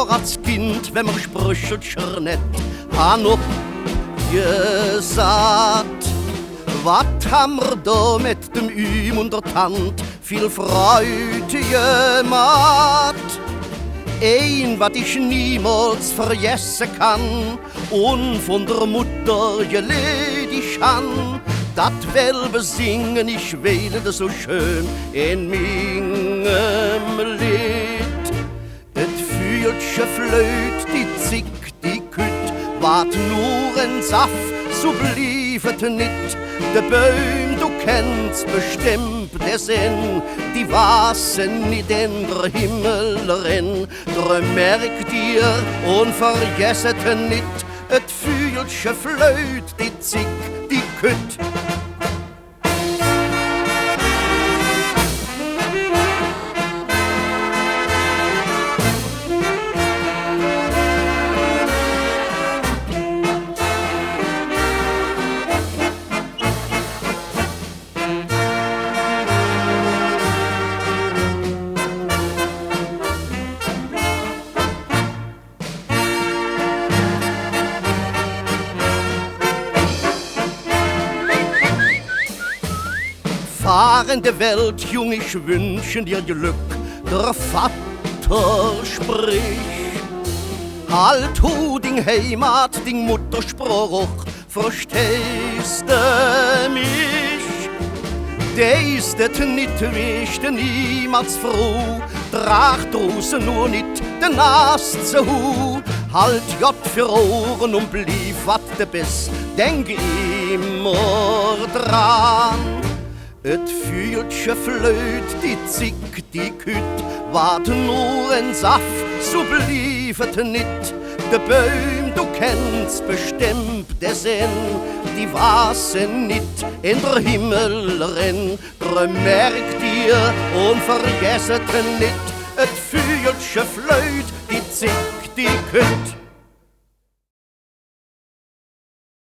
noch als Kind, wenn man sprüchelt nicht, han up gesagt. Wat haben wir da mit dem Üm und der Tant viel Freude gemacht? Ein, wat ich niemals vergessen kann und von der Mutter geledig han, dat welbe singen ich wähle das so schön in meinem Lied. Et Fürtche flöt, die Zick, die Kütt, wart nur ein Saft, so bliefet nit. De Böhm, du kennst bestimmt der Sinn, die wasen nit in der Himmelrin. Drum merk dir und vergesset nit, et Fürtche flöt, die Zick, die Kütt. Fahrende Welt, Jung, ich wünschen dir Glück. Der Vater spricht: Halt hu ding Heimat, ding Mutterspruch, verstehst du mich? Deistet nit wichte niemals froh, trag draußen nur nit den Nas zu hu. Halt Jott für Ohren und blieb wat du bist, denk immer dran. Et Fürtche flöt, die Zick, die Kütt, wart nur ein Saft, so bliefet nit. De Böhm, du kennst bestimmt der Sinn, die wasen nit in der Himmelrin. Drum merk dir und vergesset nit, et Fürtche flöt, die Zick, die Kütt.